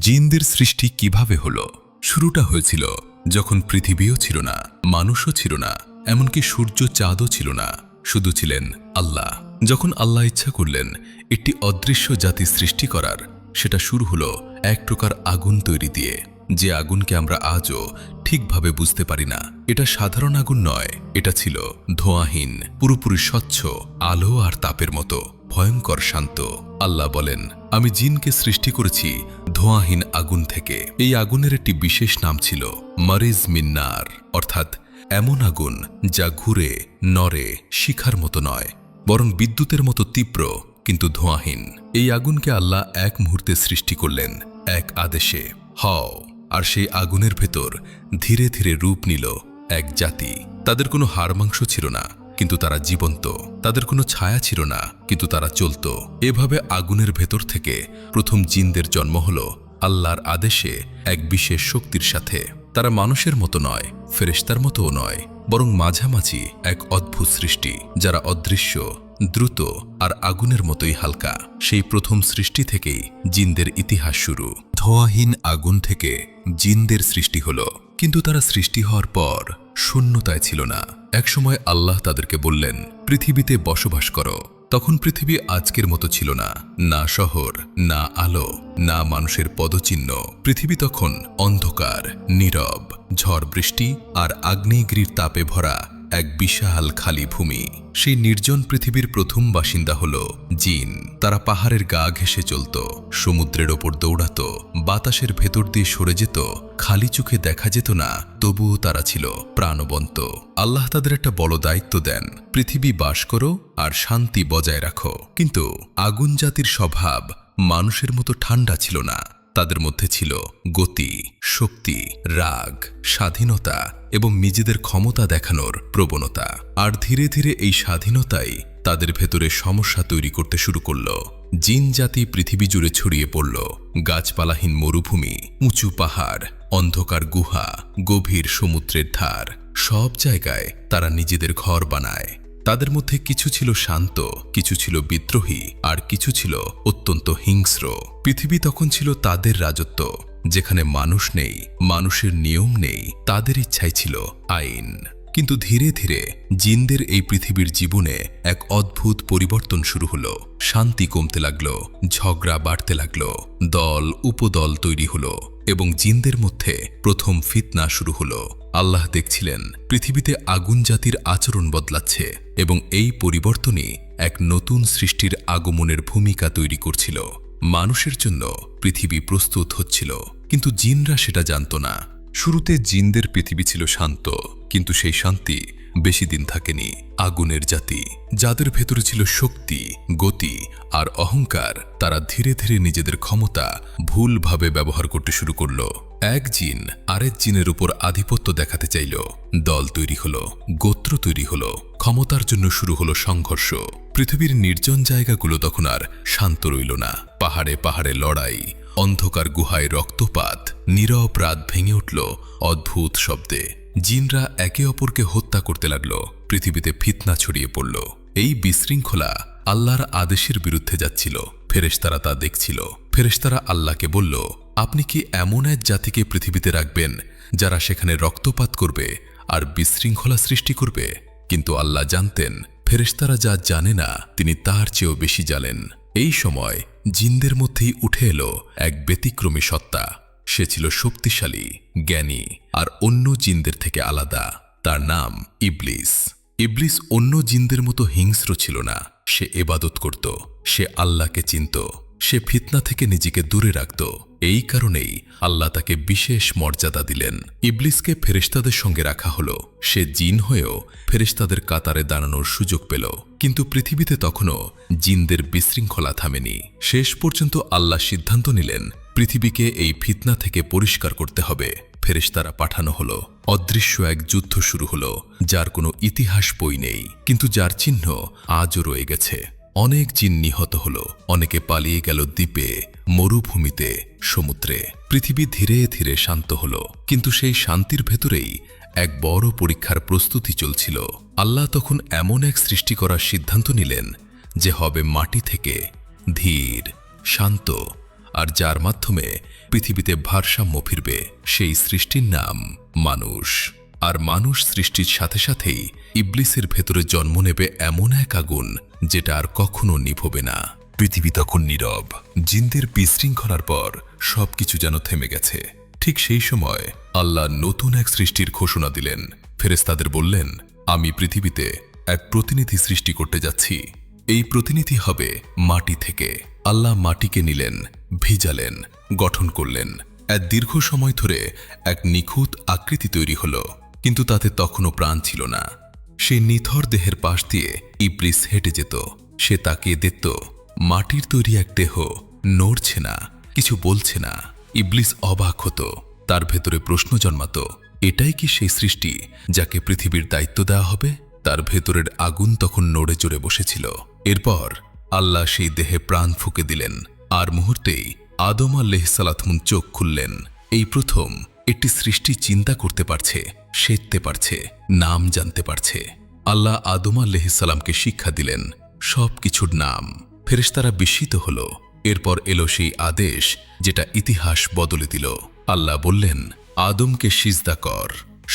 জিনদের সৃষ্টি কিভাবে হলো? শুরুটা হয়েছিল যখন পৃথিবীও ছিল না, মানুষও ছিল না, এমনকি সূর্য চাঁদও ছিল না, শুধু ছিলেন আল্লাহ। যখন আল্লাহ ইচ্ছা করলেন একটি অদৃশ্য জাতি সৃষ্টি করার, সেটা শুরু হলো এক প্রকার আগুন তৈরি দিয়ে, যে আগুনকে আমরা আজও ঠিকভাবে বুঝতে পারি না। এটা সাধারণ আগুন নয়, এটা ছিল ধোঁয়াহীন, পুরোপুরি স্বচ্ছ, আলো আর তাপের মতো ভয়ঙ্কর শান্ত। আল্লাহ বলেন, আমি জিনকে সৃষ্টি করেছি ধোঁয়াহীন আগুন থেকে। এই আগুনের একটি বিশেষ নাম ছিল মারিজ মিন্নার, অর্থাৎ এমন আগুন যা ঘুরে, নড়ে, শিখার মতো নয়, বরং বিদ্যুতের মতো তীব্র কিন্তু ধোঁয়াহীন। এই আগুনকে আল্লাহ এক মুহূর্তে সৃষ্টি করলেন, এক আদেশে, হও। আর সেই আগুনের ভেতর ধীরে ধীরে রূপ নিল এক জাতি। তাদের কোনো হাড় মাংস ছিল না, কিন্তু তারা জীবন্ত। তাদের কোনো ছায়া ছিল না, কিন্তু তারা চলত। এভাবে আগুনের ভেতর থেকে প্রথম জিনদের জন্ম হল আল্লাহর আদেশে, এক বিশেষ শক্তির সাথে। তারা মানুষের মতো নয়, ফেরেশতার মতোও নয়, বরং মাঝামাঝি এক অদ্ভুত সৃষ্টি, যারা অদৃশ্য, দ্রুত আর আগুনের মতোই হালকা। সেই প্রথম সৃষ্টি থেকেই জিনদের ইতিহাস শুরু। ধোঁয়াহীন আগুন থেকে জিনদের সৃষ্টি হল, কিন্তু তারা সৃষ্টি হওয়ার পর শূন্যতায় ছিল না। একসময় আল্লাহ তাদেরকে বললেন, পৃথিবীতে বসবাস করো। তখন পৃথিবী আজকের মতো ছিল না, না শহর, না আলো, না মানুষের পদচিহ্ন। পৃথিবী তখন অন্ধকার, নীরব, ঝড় বৃষ্টি আর আগ্নেয়গিরির তাপে ভরা এক বিশাল খালি ভূমি। সেই নির্জন পৃথিবীর প্রথম বাসিন্দা হল জিন। তারা পাহাড়ের গা ঘেঁষে চলত, সমুদ্রের ওপর দৌড়াত, বাতাসের ভেতর দিয়ে সরে যেত, খালি চোখে দেখা যেত না, তবুও তারা ছিল প্রাণবন্ত। আল্লাহ তাদের একটা বড় দায়িত্ব দেন, পৃথিবী বাস করো আর শান্তি বজায় রাখো। কিন্তু আগুন জাতির স্বভাব মানুষের মতো ঠান্ডা ছিল না। তাদের মধ্যে ছিল গতি, শক্তি, রাগ, স্বাধীনতা এবং নিজেদের ক্ষমতা দেখানোর প্রবণতা। আর ধীরে ধীরে এই স্বাধীনতাই তাদের ভেতরে সমস্যা তৈরি করতে শুরু করল। জিন জাতি পৃথিবী জুড়ে ছড়িয়ে পড়ল। গাছপালাহীন মরুভূমি, উঁচু পাহাড়, অন্ধকার গুহা, গভীর সমুদ্রের ধার, সব জায়গায় তারা নিজেদের ঘর বানায়। তাদের মধ্যে কিছু ছিল শান্ত, কিছু ছিল বিদ্রোহী, আর কিছু ছিল অত্যন্ত হিংস্র। পৃথিবী তখন ছিল তাদের রাজত্ব, যেখানে মানুষ নেই, মানুষের নিয়ম নেই, তাদের ইচ্ছাই ছিল আইন। কিন্তু ধীরে ধীরে জিনদের এই পৃথিবীর জীবনে এক অদ্ভুত পরিবর্তন শুরু হলো। শান্তি কমতে লাগলো, ঝগড়া বাড়তে লাগলো, দল উপদল তৈরি হলো এবং জিনদের মধ্যে প্রথম ফিতনা শুরু হলো। আল্লাহ দেখছিলেন পৃথিবীতে আগুন জাতির আচরণ বদলাচ্ছে এবং এই পরিবর্তনই এক নতুন সৃষ্টির আগমনের ভূমিকা তৈরি করছিল। মানুষের জন্য পৃথিবী প্রস্তুত হচ্ছিল, কিন্তু জিনরা সেটা জানত না। শুরুতে জিনদের পৃথিবী ছিল শান্ত, কিন্তু সেই শান্তি বেশি দিন থাকেনি। আগুনের জাতি, যাদের ভেতরে ছিল শক্তি, গতি আর অহংকার, তারা ধীরে ধীরে নিজেদের ক্ষমতা ভুলভাবে ব্যবহার করতে শুরু করল। এক জিন আরেক জিনের উপর আধিপত্য দেখাতে চাইল। দল তৈরি হলো, গোত্র তৈরি হলো, ক্ষমতার জন্য শুরু হলো সংঘর্ষ। পৃথিবীর নির্জন জায়গাগুলো তখন আর শান্ত রইল না। পাহাড়ে পাহাড়ে লড়াই, অন্ধকার গুহায় রক্তপাত, নীরব রাত ভেঙে উঠল অদ্ভুত শব্দে। জিনরা একে অপরকে হত্যা করতে লাগল, পৃথিবীতে ফিতনা ছড়িয়ে পড়ল। এই বিশৃঙ্খলা আল্লাহর আদেশের বিরুদ্ধে যাচ্ছিল। ফেরেশতারা তা দেখছিল। ফেরেশতারা আল্লাহকে বলল, আপনি কি এমন এক জাতিকে পৃথিবীতে রাখবেন যারা সেখানে রক্তপাত করবে আর বিশৃঙ্খলা সৃষ্টি করবে? কিন্তু আল্লাহ জানতেন ফেরেশতারা যা জানে না, তিনি তার চেয়েও বেশি জানেন। এই সময় জিনদের মধ্যেই উঠে এলো এক ব্যতিক্রমী সত্তা। সে ছিল শক্তিশালী, জ্ঞানী আর অন্য জিনদের থেকে আলাদা। তার নাম ইবলিস। ইবলিস অন্য জিনদের মতো হিংস্র ছিল না। সে ইবাদত করত, সে আল্লাহকে চিনত, সে ফিতনা থেকে নিজেকে দূরে রাখত। এই কারণেই আল্লাহ তাকে বিশেষ মর্যাদা দিলেন। ইবলিসকে ফেরেশতাদের সঙ্গে রাখা হলো। সে জিন হয়েও ফেরেশতাদের কাতারে দাঁড়ানোর সুযোগ পেল। কিন্তু পৃথিবীতে তখনও জিনদের বিশৃঙ্খলা থামেনি। শেষ পর্যন্ত আল্লাহ সিদ্ধান্ত নিলেন পৃথিবীকে এই ফিতনা থেকে পরিষ্কার করতে হবে। ফেরেশতারা পাঠানো হলো। অদৃশ্য এক যুদ্ধ শুরু হলো, যার কোনো ইতিহাস বই নেই, কিন্তু যার চিহ্ন আজও রয়ে গেছে। অনেক জিন নিহত হলো, অনেকে পালিয়ে গেল দ্বীপে, মরুভূমিতে, সমুদ্রে। পৃথিবী ধীরে ধীরে শান্ত হলো, কিন্তু সেই শান্তির ভেতরেই এক বড় পরীক্ষার প্রস্তুতি চলছিল। আল্লাহ তখন এমন এক সৃষ্টি করার সিদ্ধান্ত নিলেন যে হবে মাটি থেকে, ধীর, শান্ত আর যার মাধ্যমে পৃথিবীতে ভারসাম্য ফিরবে সেই সৃষ্টির নাম মানুষ। আর মানুষ সৃষ্টির সাথে সাথেই ইবলিসের ভেতরে জন্ম নেবে এমন এক আগুন যেটা আর কখনো নিভবে না। পৃথিবী তখন নীরব। জিনদের বিশৃঙ্খলার পর সবকিছু যেন থেমে গেছে। ঠিক সেই সময় আল্লাহ নতুন এক সৃষ্টির ঘোষণা দিলেন। ফেরেশতাদের বললেন, আমি পৃথিবীতে এক প্রতিনিধি সৃষ্টি করতে যাচ্ছি। এই প্রতিনিধি হবে মাটি থেকে। আল্লাহ মাটিকে নিলেন, ভিজালেন, গঠন করলেন। এক দীর্ঘ সময় ধরে এক নিখুঁত আকৃতি তৈরি হলো, কিন্তু তাতে তখনও প্রাণ ছিল না। সেই নিথর দেহের পাশ দিয়ে ইবলিস হেঁটে যেত। সে তাকিয়ে দেখত মাটির তৈরি এক দেহ নড়ছে না, কিছু বলছে না। ইবলিস অবাক হতো, তার ভেতরে প্রশ্ন জন্মাতো, এটাই কি সেই সৃষ্টি যাকে পৃথিবীর দায়িত্ব দেওয়া হবে? তার ভেতরের আগুন তখন নড়ে চড়ে বসেছিল। এরপর আল্লাহ সেই দেহে প্রাণ ফুঁকে দিলেন, আর মুহূর্তেই আদম আলাইহিসসালাম চোখ খুললেন। এই প্রথম একটি সৃষ্টি চিন্তা করতে পারছে, সেধতে পারছে, নাম জানতে পারছে। আল্লাহ আদম আলাইহিসসালামকে শিক্ষা দিলেন সব কিছুর নাম। ফেরেশতারা বিস্মিত হল। এরপর এলো সেই আদেশ যেটা ইতিহাস বদলে দিল। আল্লাহ বললেন, আদমকে সিজদা কর।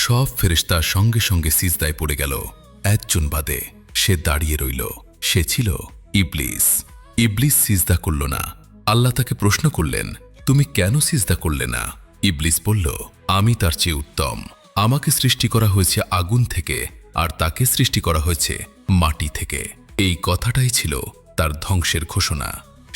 সব ফেরেশতা সঙ্গে সঙ্গে সিজদায় পড়ে গেল, একজন বাদে। সে দাঁড়িয়ে রইল। সে ছিল ইবলিস। ইবলিস সিজদা করল না। আল্লাহ তাকে প্রশ্ন করলেন, তুমি কেন সিজদা করলে না? ইবলিস বলল, আমি তার চেয়ে উত্তম। আমাকে সৃষ্টি করা হয়েছে আগুন থেকে, আর তাকে সৃষ্টি করা হয়েছে মাটি থেকে। এই কথাটাই ছিল তার ধ্বংসের ঘোষণা।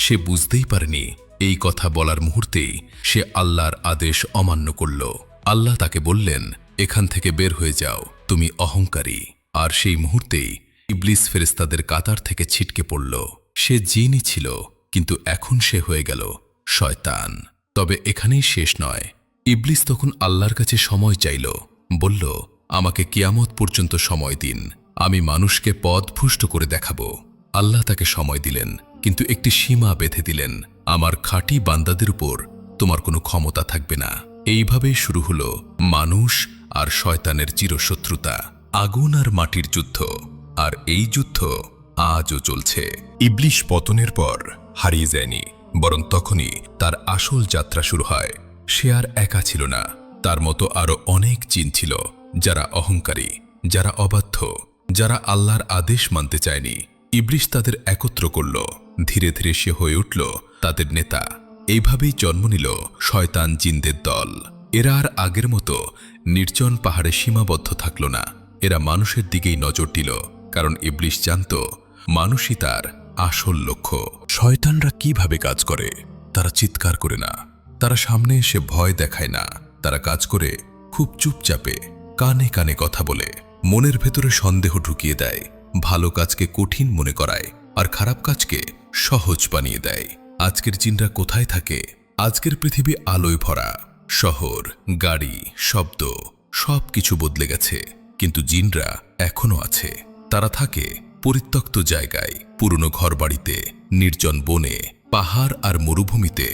সে বুঝতেই পারেনি এই কথা বলার মুহূর্তেই সে আল্লাহর আদেশ অমান্য করল। আল্লাহ তাকে বললেন, এখান থেকে বের হয়ে যাও, তুমি অহংকারী। আর সেই মুহূর্তেই ইবলিস ফেরেশতাদের কাতার থেকে ছিটকে পড়ল। সে জিনই ছিল, কিন্তু এখন সে হয়ে গেল শয়তান। তবে এখানেই শেষ নয়। ইবলিস তখন আল্লাহর কাছে সময় চাইল, বলল, আমাকে কিয়ামত পর্যন্ত সময় দিন, আমি মানুষকে পথভ্রষ্ট করে দেখাবো। আল্লাহ তাকে সময় দিলেন, কিন্তু একটি সীমা বেঁধে দিলেন, আমার খাঁটি বান্দাদের উপর তোমার কোনো ক্ষমতা থাকবে না। এইভাবেই শুরু হলো মানুষ আর শয়তানের চিরশত্রুতা, আগুন আর মাটির যুদ্ধ। আর এই যুদ্ধ আজও চলছে। ইবলিস পতনের পর হারিয়ে যায়নি, বরং তখনই তার আসল যাত্রা শুরু হয়। সে আর একা ছিল না, তার মতো আরো অনেক জিন ছিল, যারা অহংকারী, যারা অবাধ্য, যারা আল্লাহর আদেশ মানতে চায়নি। ইবলিস তাদের একত্র করল। ধীরে ধীরে সে হয়ে উঠল তাদের নেতা। এইভাবেই জন্ম নিল শয়তান জিনদের দল। এরা আর আগের মতো নির্জন পাহাড়ে সীমাবদ্ধ থাকল না। এরা মানুষের দিকেই নজর দিল, কারণ ইবলিস জানত মানুষই তার আসল লক্ষ্য। শয়তানরা কিভাবে কাজ করে? তারা চিৎকার করে না, তারা সামনে এসে ভয় দেখায় না। তারা কাজ করে খুব চুপচাপে, কানে কানে কথা বলে, মনের ভেতরে সন্দেহ ঢুকিয়ে দেয়, ভালো কাজকে কঠিন মনে করায়, আর খারাপ কাজকে সহজ বানিয়ে দেয়। আজকের জিনরা কোথায় থাকে? আজকের পৃথিবী আলোয় ভরা। শহর, গাড়ি, শব্দ সবকিছু বদলে গেছে, কিন্তু জিনরা এখনো আছে। তারা থাকে পরিত্যক্ত জায়গায়, পুরনো ঘরবাড়িতে, নির্জন বনে, পাহাড় আর মরুভূমিতে,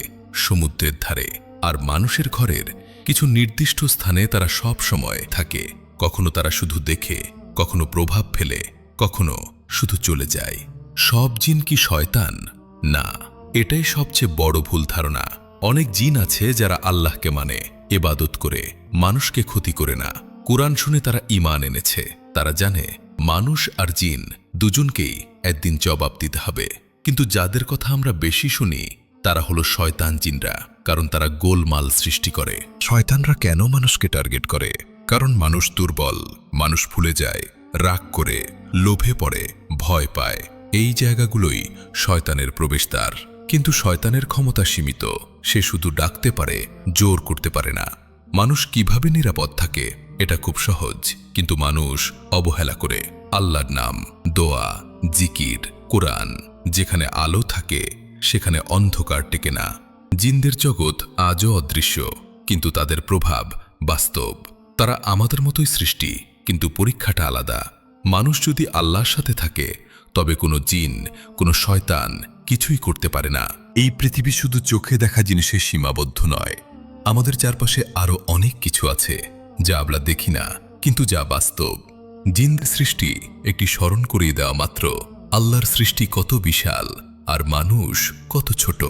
সমুদ্রের ধারে। আর মানুষের ঘরের কিছু নির্দিষ্ট স্থানে তারা সব সময় থাকে। কখনো তারা শুধু দেখে, কখনো প্রভাব ফেলে, কখনো শুধু চলে যায়। সব জিন কি শয়তান? না, এটাই সবচেয়ে বড় ভুল ধারণা। অনেক জিন আছে যারা আল্লাহকে মানে, ইবাদত করে, মানুষকে ক্ষতি করে না। কুরআন শুনে তারা ঈমান এনেছে। তারা জানে মানুষ আর জিন দুজনকেই একদিন জবাব দিতে হবে। কিন্তু যাদের কথা আমরা বেশি শুনি তারা হলো শয়তান জিনরা, কারণ তারা গোলমাল সৃষ্টি করে। শয়তানরা কেন মানুষকে টার্গেট করে? কারণ মানুষ দুর্বল, মানুষ ভুলে যায়, রাগ করে, লোভে পড়ে, ভয় পায়। এই জায়গাগুলোই শয়তানের প্রবেশদ্বার। কিন্তু শয়তানের ক্ষমতা সীমিত। সে শুধু ডাকতে পারে, জোর করতে পারে না। মানুষ কিভাবে নিরাপদ থাকে? এটা খুব সহজ, কিন্তু মানুষ অবহেলা করে। আল্লাহর নাম, দোয়া, জিকির, কোরআন। যেখানে আলো থাকে সেখানে অন্ধকার টেকে না। জিনদের জগৎ আজও অদৃশ্য, কিন্তু তাদের প্রভাব বাস্তব। তারা আমাদের মতোই সৃষ্টি, কিন্তু পরীক্ষাটা আলাদা। মানুষ যদি আল্লাহর সাথে থাকে তবে কোনো জিন, কোনো শয়তান কিছুই করতে পারে না। এই পৃথিবী শুধু চোখে দেখা জিনিসে সীমাবদ্ধ নয়। আমাদের চারপাশে আরো অনেক কিছু আছে যা আমরা দেখি না, কিন্তু যা বাস্তব। জিনদের সৃষ্টি একটি স্মরণ করিয়ে দেওয়া মাত্র আল্লাহর সৃষ্টি কত বিশাল আর মানুষ কত ছোট।